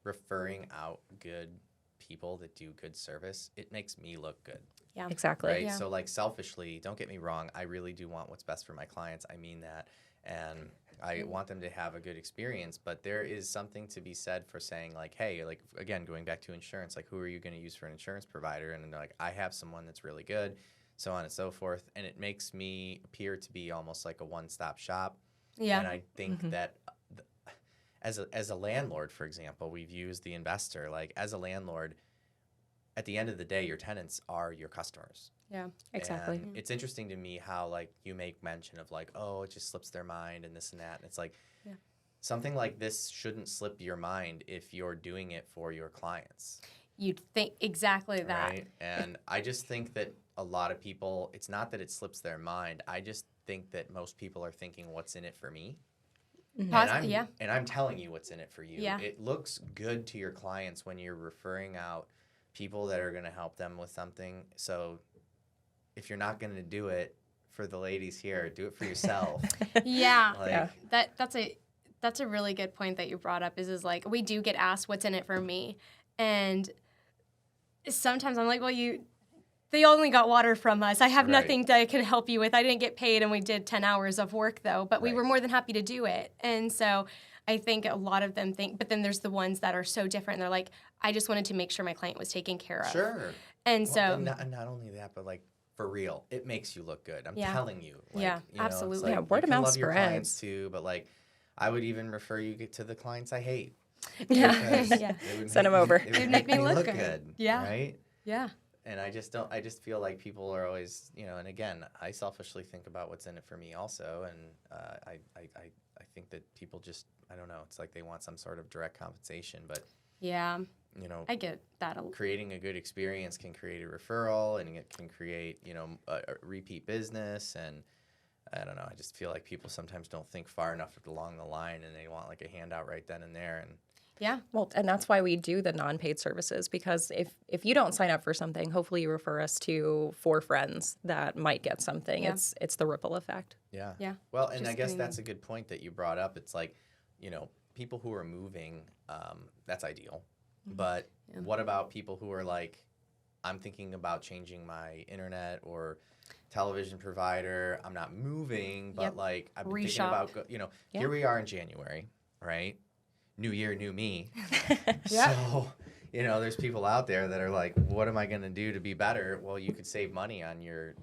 referring out good people that do good service, it makes me look good. Yeah, exactly. Right? Yeah. So like selfishly, don't get me wrong, I really do want what's best for my clients. I mean that. And I want them to have a good experience, but there is something to be said for saying like, hey, like again, going back to insurance, like who are you going to use for an insurance provider? And they're like, I have someone that's really good, so on and so forth. And it makes me appear to be almost like a one-stop shop. Yeah. And I think that as a landlord, for example, we've used the investor. Like as a landlord, at the end of the day, your tenants are your customers. Yeah, exactly. And it's interesting to me how like you make mention of like, oh, it just slips their mind and this and that. And it's like something like this shouldn't slip your mind if you're doing it for your clients. You'd think exactly that. Right? And I just think that a lot of people, it's not that it slips their mind. I just think that most people are thinking, what's in it for me? And I'm telling you what's in it for you. Yeah. It looks good to your clients when you're referring out people that are going to help them with something. So if you're not going to do it for the ladies here, do it for yourself. That's a really good point that you brought up is like we do get asked what's in it for me. And sometimes I'm like, well, they only got water from us. I have nothing that I could help you with. I didn't get paid, and we did 10 hours of work, though. But we were more than happy to do it. And so I think a lot of them think, but then there's the ones that are so different. And they're like, I just wanted to make sure my client was taken care of. Sure. And so. Not only that, but like, for real, it makes you look good. I'm telling you. Like, absolutely. Like, word of mouth love your spreads. clients too, but like, I would even refer you to the clients I hate. Send them over. It would make me look good. Yeah. Right? Yeah. And I just feel like people are always, and again, I selfishly think about what's in it for me also. And I think that people just, I don't know, it's like they want some sort of direct compensation, but yeah, I get that. Creating a good experience can create a referral, and it can create, a repeat business. And I don't know, I just feel like people sometimes don't think far enough along the line, and they want like a handout right then and there. And yeah. Well, and that's why we do the non-paid services, because if you don't sign up for something, hopefully you refer us to 4 friends that might get something. Yeah. It's the ripple effect. Yeah. Yeah. Well, and I guess that's a good point that you brought up. It's like, people who are moving, that's ideal. Mm-hmm. But what about people who are like, I'm thinking about changing my internet or television provider. I'm not moving, but like I've been thinking about, here we are in January, right? New year, new me. So, there's people out there that are like, what am I going to do to be better? Well, you could save money on your,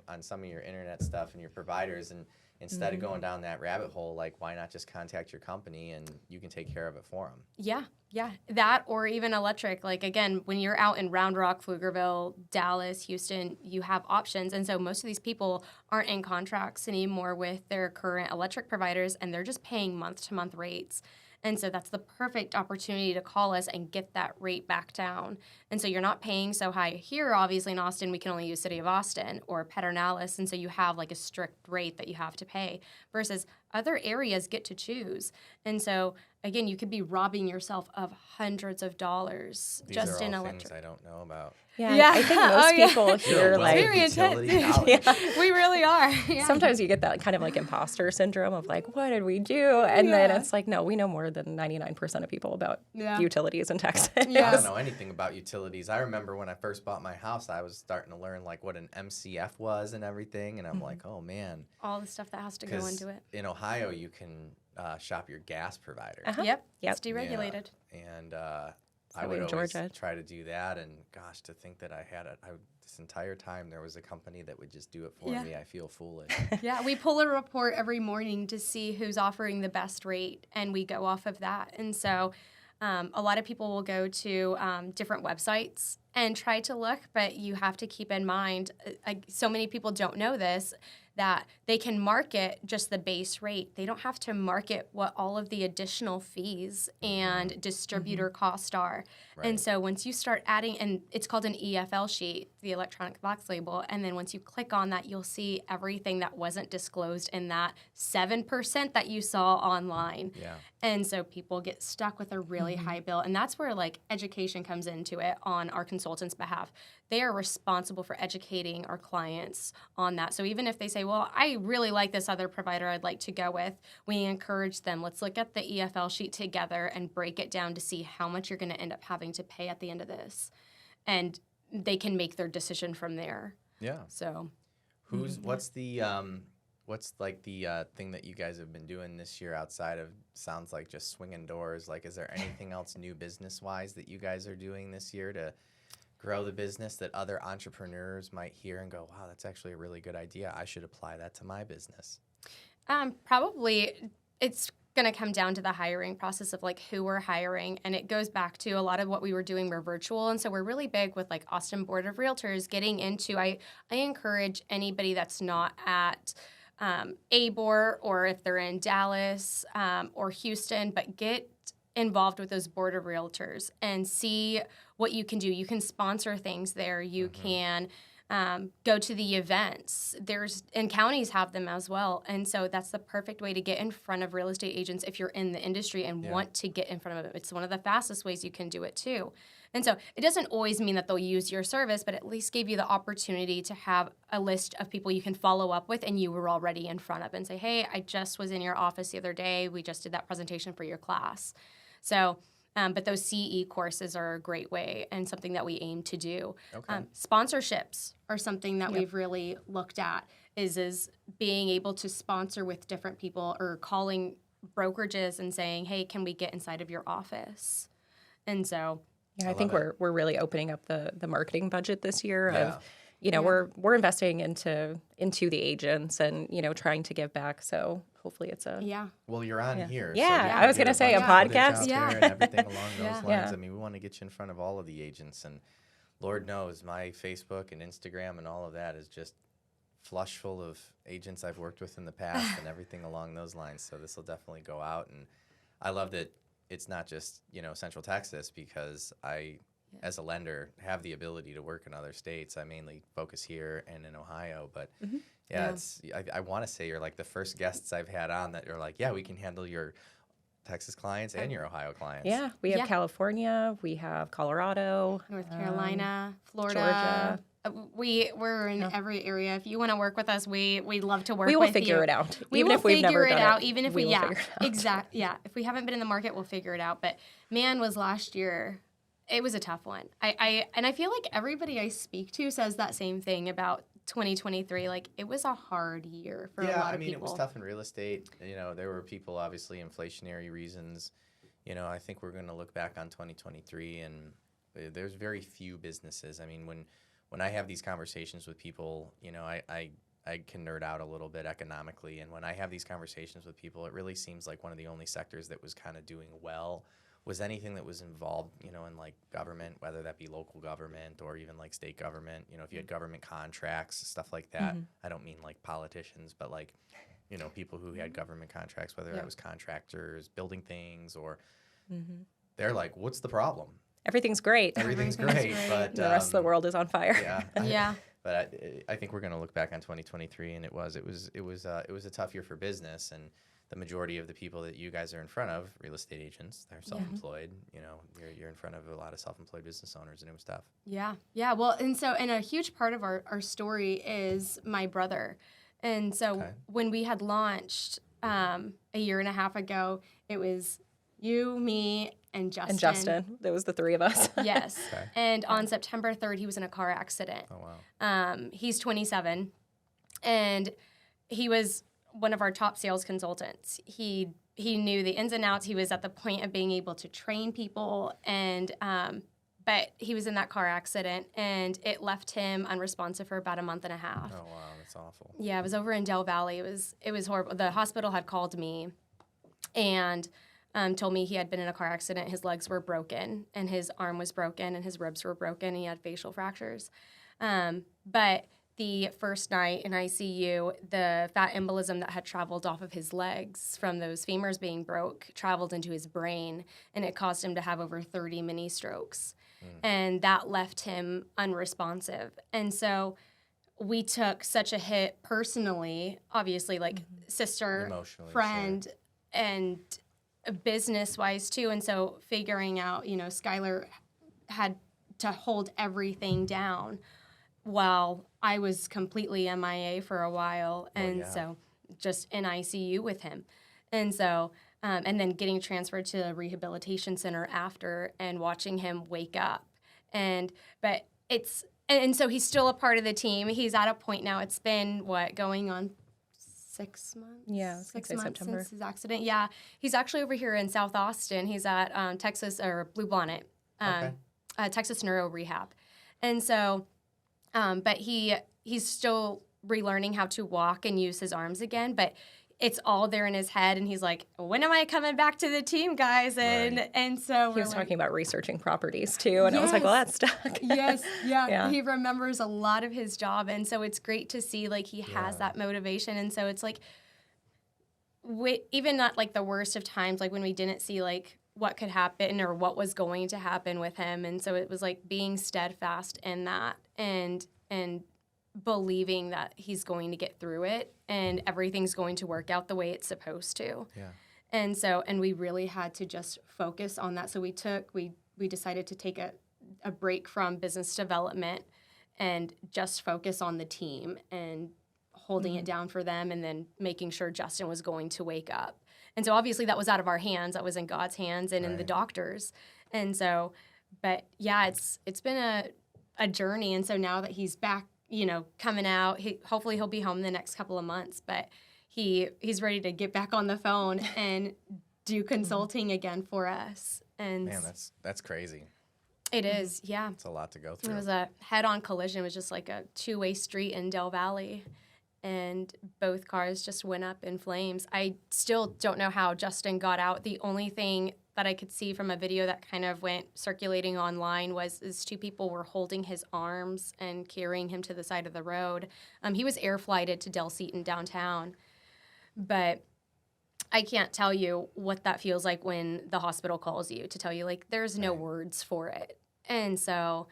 on some of your internet stuff and your providers. And instead of going down that rabbit hole, like, why not just contact your company and you can take care of it for them? Yeah. Yeah. That, or even electric. Like, again, when you're out in Round Rock, Pflugerville, Dallas, Houston, you have options. And so most of these people aren't in contracts anymore with their current electric providers, and they're just paying month-to-month rates. And so that's the perfect opportunity to call us and get that rate back down. And so you're not paying so high. Here, obviously, in Austin, we can only use City of Austin or Pedernales, and so you have like a strict rate that you have to pay, versus other areas get to choose. And so, again, you could be robbing yourself of hundreds of dollars just in electric. Things I don't know about. Yeah. I think most people here very intense. We really are. Yeah. Sometimes you get that kind of like imposter syndrome of like, what did we do? And then it's like, no, we know more than 99% of people about utilities in Texas. I don't know anything about utilities. I remember when I first bought my house, I was starting to learn like what an MCF was and everything, and I'm like, oh man, all the stuff that has to go into it. In Ohio, you can shop your gas provider. Yep, it's deregulated. Yeah. And I would always try to do that, and gosh, to think that I had this entire time there was a company that would just do it for me. I feel foolish. Yeah, we pull a report every morning to see who's offering the best rate, and we go off of that. And so a lot of people will go to different websites and try to look, but you have to keep in mind, so many people don't know this, that they can market just the base rate. They don't have to market what all of the additional fees and distributor costs are. Right. And so once you start adding, and it's called an EFL sheet, the electronic box label, and then once you click on that, you'll see everything that wasn't disclosed in that 7% that you saw online. Yeah. And so people get stuck with a really high bill, and that's where like education comes into it on our consultants' behalf. They are responsible for educating our clients on that. So even if they say, well, I really like this other provider I'd like to go with, we encourage them, let's look at the EFL sheet together and break it down to see how much you're going to end up having to pay at the end of this. And they can make their decision from there. Yeah. So what's the thing that you guys have been doing this year outside of, sounds like just swinging doors? Like, is there anything else new business-wise that you guys are doing this year to grow the business that other entrepreneurs might hear and go, wow, that's actually a really good idea. I should apply that to my business? Probably it's going to come down to the hiring process of like who we're hiring. And it goes back to a lot of what we were doing were virtual. And so we're really big with like Austin Board of Realtors getting into, I encourage anybody that's not at ABOR, or if they're in Dallas or Houston, but get involved with those board of realtors and see what you can do. You can sponsor things there. You can go to the events. And counties have them as well. And so that's the perfect way to get in front of real estate agents if you're in the industry and want to get in front of them. It's one of the fastest ways you can do it too. And so it doesn't always mean that they'll use your service, but at least give you the opportunity to have a list of people you can follow up with and you were already in front of and say, hey, I just was in your office the other day. We just did that presentation for your class. So, but those CE courses are a great way and something that we aim to do. Okay. Sponsorships are something that we've really looked at, is being able to sponsor with different people or calling brokerages and saying, hey, can we get inside of your office? And so... Yeah, I think we're really opening up the marketing budget this year. We're investing into the agents and, trying to give back. So hopefully it's a... Yeah. Well, you're on here. Yeah, so I was going to say a podcast. And everything along those lines. I mean, we want to get you in front of all of the agents and Lord knows my Facebook and Instagram and all of that is just flush full of agents I've worked with in the past and everything along those lines. So this will definitely go out. And I love that it's not just, Central Texas, because I, as a lender, have the ability to work in other states. I mainly focus here and in Ohio. But I want to say you're like the first guests I've had on that are like, yeah, we can handle your Texas clients and your Ohio clients. Yeah, we have California, we have Colorado, North Carolina, Florida, Georgia. We're in every area. If you want to work with us, we'd love to work with you. We will figure it out. Even if we've never done it. Even if we will figure it out. Exactly. Yeah. If we haven't been in the market, we'll figure it out. But man, was last year, it was a tough one. I feel like everybody I speak to says that same thing about 2023. Like, it was a hard year for a lot of people. It was tough in real estate. There were people, obviously, inflationary reasons. I think we're going to look back on 2023, and there's very few businesses. I mean, when I have these conversations with people, I can nerd out a little bit economically. And when I have these conversations with people, it really seems like one of the only sectors that was kind of doing well was anything that was involved, in like government, whether that be local government or even like state government. If you had government contracts, stuff like that. I don't mean like politicians, but like, people who had government contracts, whether that was contractors building things or they're like, what's the problem? Everything's great. Everything's great, but the rest of the world is on fire. Yeah. But I think we're going to look back on 2023, and it was a tough year for business, and the majority of the people that you guys are in front of, real estate agents, they're self-employed. You're in front of a lot of self-employed business owners, and it was tough. Yeah. Well, and a huge part of our story is my brother, and so when we had launched a year and a half ago, it was you, me, and Justin. There was the three of us. Yes. Okay. And on September 3rd, he was in a car accident. Oh, wow. He's 27, and he was one of our top sales consultants. He knew the ins and outs. He was at the point of being able to train people, and but he was in that car accident, and it left him unresponsive for about a month and a half. Oh, wow. That's awful. Yeah, it was over in Del Valley. It was horrible. The hospital had called me and told me he had been in a car accident. His legs were broken, and his arm was broken, and his ribs were broken, and he had facial fractures. But the first night in ICU, the fat embolism that had traveled off of his legs from those femurs being broke traveled into his brain, and it caused him to have over 30 mini strokes. And that left him unresponsive. And so we took such a hit personally, obviously, like sister, friend, and business-wise too. And so figuring out, Skyler had to hold everything down while I was completely MIA for a while. And so just in ICU with him. And so, and then getting transferred to the rehabilitation center after and watching him wake up. And so he's still a part of the team. He's at a point now, it's been going on 6 months? Yeah, 6 months September. since his accident. Yeah, he's actually over here in South Austin. He's at Texas, or Blue Bonnet, Texas Neuro Rehab. And so, but he's still relearning how to walk and use his arms again, but it's all there in his head, and he's like, when am I coming back to the team, guys? And so he was talking about researching properties too, and I was like, well, that's stuck. Yes, yeah. He remembers a lot of his job, and so it's great to see like he has that motivation. And so it's like, even not like the worst of times, like when we didn't see like what could happen or what was going to happen with him, and so it was like being steadfast in that and believing that he's going to get through it and everything's going to work out the way it's supposed to. Yeah. And so, and we really had to just focus on that. So we decided to take a break from business development and just focus on the team and holding it down for them, and then making sure Justin was going to wake up. And so obviously that was out of our hands. That was in God's hands and in the doctors. And so, but yeah, it's been a journey. And so now that he's back, coming out, hopefully he'll be home in the next couple of months, but he's ready to get back on the phone and do consulting again for us. And man, that's crazy. It is, yeah. It's a lot to go through. It was a head-on collision. It was just like a two-way street in Del Valley, and both cars just went up in flames. I still don't know how Justin got out. The only thing that I could see from a video that kind of went circulating online is two people were holding his arms and carrying him to the side of the road. He was air flighted to Del Seaton downtown. But I can't tell you what that feels like when the hospital calls you to tell you, like, there's no words for it. And so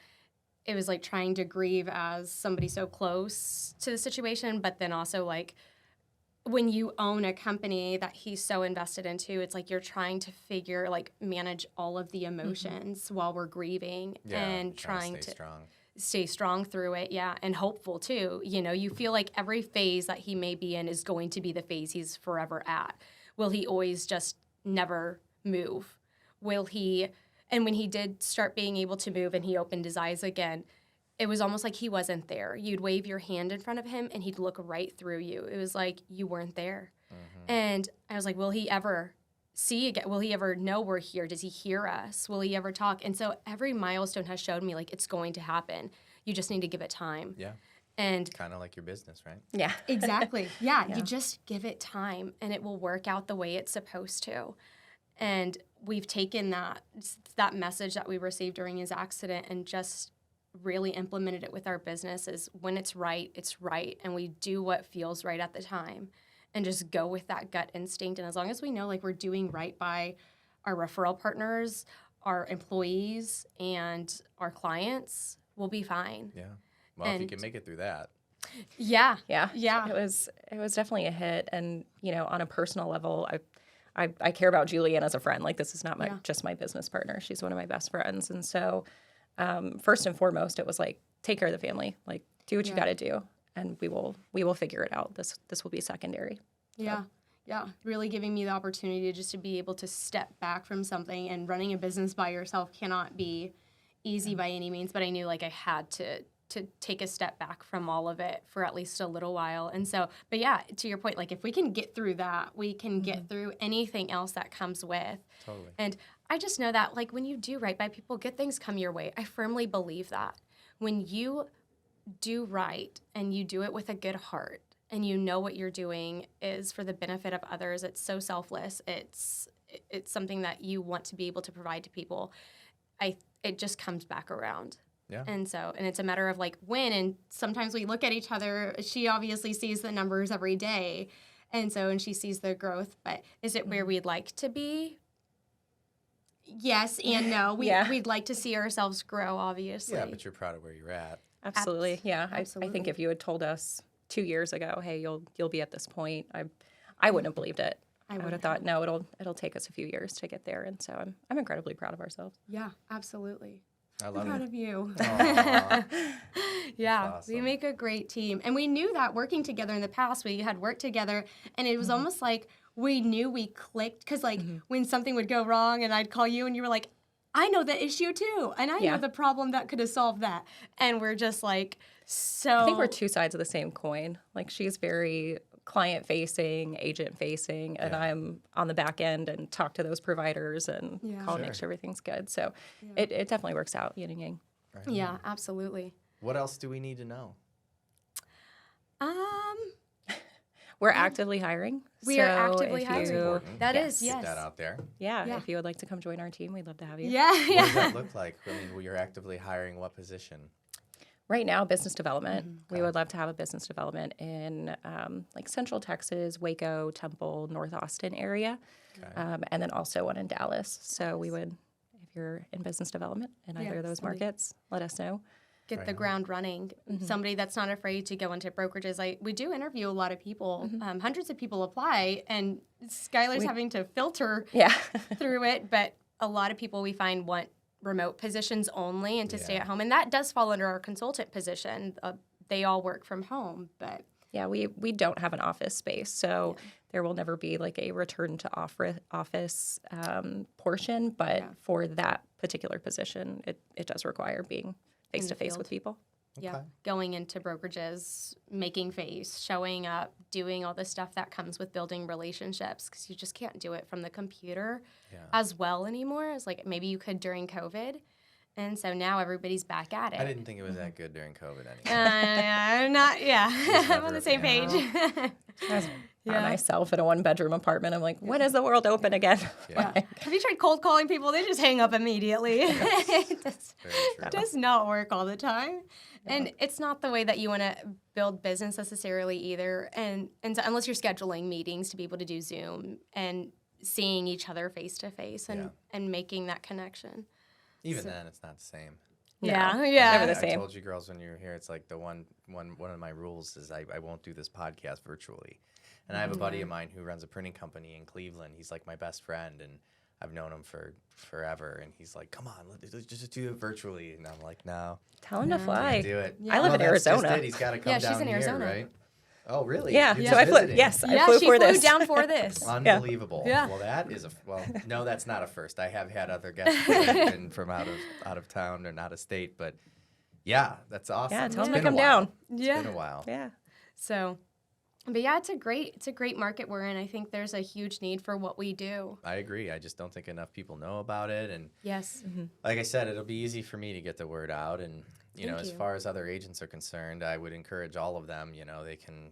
it was like trying to grieve as somebody so close to the situation, but then also like when you own a company that he's so invested into, it's like you're trying to manage all of the emotions while we're grieving and trying to stay strong through it. Yeah. And hopeful too. You know, you feel like every phase that he may be in is going to be the phase he's forever at. Will he always just never move? Will he, and when he did start being able to move and he opened his eyes again, it was almost like he wasn't there. You'd wave your hand in front of him and he'd look right through you. It was like you weren't there. Mm-hmm. And I was like, will he ever see again? Will he ever know we're here? Does he hear us? Will he ever talk? And so every milestone has showed me like it's going to happen. You just need to give it time. Yeah. And kind of like your business, right? Yeah. Exactly. Yeah. You just give it time and it will work out the way it's supposed to. And we've taken that message that we received during his accident and just really implemented it with our business. Is when it's right, and we do what feels right at the time and just go with that gut instinct. And as long as we know like we're doing right by our referral partners, our employees, and our clients, we'll be fine. Yeah. Well, if you can make it through that. Yeah. It was definitely a hit. And, you know, on a personal level, I care about Julianne as a friend. Like, this is not just my business partner. She's one of my best friends. And so first and foremost, it was like, take care of the family. Like, do what you got to do, and we will figure it out. This will be secondary. Yeah. So. Yeah, really giving me the opportunity just to be able to step back from something. And running a business by yourself cannot be easy by any means, but I knew like I had to take a step back from all of it for at least a little while. And so, but yeah, to your point, like if we can get through that, we can get through anything else that comes with. Totally. And I just know that like when you do right by people, good things come your way. I firmly believe that. When you do right and you do it with a good heart and you know what you're doing is for the benefit of others, it's so selfless. It's something that you want to be able to provide to people. It just comes back around. Yeah. And it's a matter of like when, and sometimes we look at each other. She obviously sees the numbers every day. And she sees the growth, but is it where we'd like to be? Yes and no. We'd like to see ourselves grow, obviously. Yeah, but you're proud of where you're at. Absolutely. Yeah. Absolutely. I think if you had told us 2 years ago, hey, you'll be at this point, I wouldn't have believed it. I would have thought, no, it'll take us a few years to get there. And so I'm incredibly proud of ourselves. Yeah, absolutely. I love I'm proud it. of you. Yeah, awesome. We make a great team. And we knew that working together in the past, we had worked together, and it was almost like we knew we clicked. Because, like, when something would go wrong and I'd call you and you were like, I know the issue too. And I know the problem that could have solved that. And we're just like, so. I think we're two sides of the same coin. Like, she's very client-facing, agent-facing, and I'm on the back end and talk to those providers and call and make sure everything's good. So it definitely works out, yin and yang. Right. Yeah, absolutely. What else do we need to know? We're actively hiring. We are actively hiring. That is, Get that out there. Yeah, if you would like to come join our team, we'd love to have you. Yeah. What does that look like? I mean, you're actively hiring what position? Right now, business development. We would love to have a business development in like Central Texas, Waco, Temple, North Austin area, and then also one in Dallas. So we would, if you're in business development in either of those markets, let us know. Get the ground running. Somebody that's not afraid to go into brokerages. We do interview a lot of people. Hundreds of people apply, and Skyler's having to filter through it. But a lot of people we find want remote positions only and to stay at home. And that does fall under our consultant position. They all work from home, but. Yeah, we don't have an office space, so there will never be like a return to office portion. But for that particular position, it does require being face-to-face with people. Yeah, going into brokerages, making face, showing up, doing all the stuff that comes with building relationships, because you just can't do it from the computer as well anymore as like maybe you could during COVID. And so now everybody's back at it. I didn't think it was that good during COVID anyway. I'm on the same page. By myself in a 1-bedroom apartment. I'm like, when is the world open again? Yeah. Have you tried cold calling people? They just hang up immediately. It Very true. does not work all the time. And it's not the way that you want to build business necessarily either. And so unless you're scheduling meetings to be able to do Zoom and seeing each other face to face and making that connection. Even then, it's not the same. Yeah. Never the same. I told you girls when you were here, it's like the one of my rules is I won't do this podcast virtually. And I have a buddy of mine who runs a printing company in Cleveland. He's like my best friend, and I've known him for forever. And he's like, "Come on, let's just do it virtually." And I'm like, "No, tell him to fly." can't do it." I live in Arizona. Just it. He's got to come down she's in here, Arizona. right? Oh, really? Yeah. You're So I just flew. visiting? Yes, I flew she for flew this. down for this. Unbelievable. Yeah. Well, that is no, that's not a first. I have had other guests that have been from out of town or out of state, but yeah, that's awesome. Yeah, tell It's him to been a come while. down. It's been a while. Yeah. So, but yeah, it's a great market we're in. I think there's a huge need for what we do. I agree. I just don't think enough people know about it, and Yes. like I said, it'll be easy for me to get the word out. And Thank as you. far as other agents are concerned, I would encourage all of them. They can.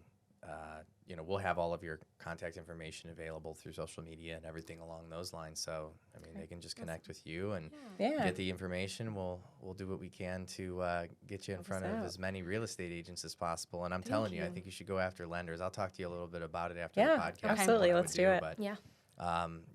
We'll have all of your contact information available through social media and everything along those lines. So, I mean, they can just connect with you and get the information. We'll do what we can to get you in front of as many real estate agents as possible. And I'm telling you, I think you should go after lenders. I'll talk to you a little bit about it after the podcast. Absolutely. what I Let's would do it. But, Yeah.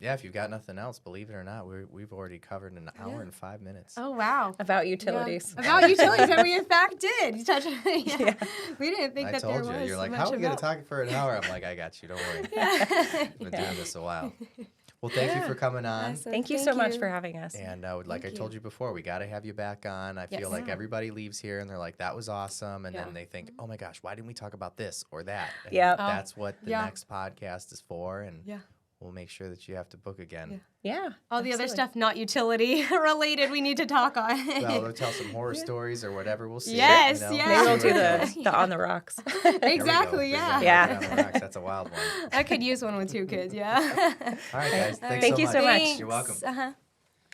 if you've got nothing else, believe it or not, we've already covered an hour and 5 minutes. Oh wow. About utilities. Yeah. About utilities, and we in fact did. You touched yeah. We didn't think I that there told was. you. You're like, much how are we going about- to talk for an hour? I'm like, I got you. Don't worry. I've been doing this a while. Well, thank you for coming on. Awesome. Thank you so much for having us. And like I told you before, we got to have you back on. I feel like everybody leaves here and they're like, that was awesome. And then they think, oh my gosh, why didn't we talk about this or that? And that's what the next podcast is for. And we'll make sure that you have to book again. Yeah. All the other stuff not utility related we need to talk on. Well, we'll tell some horror stories or whatever. We'll see. Yes, you know? yes. Maybe we'll do the on the rocks. Exactly, There we go. Yeah. On the rocks. That's a wild one. I could use one with 2 kids, yeah. All right, guys. Thanks Thank so you much. so much. Thanks. You're welcome. Uh-huh.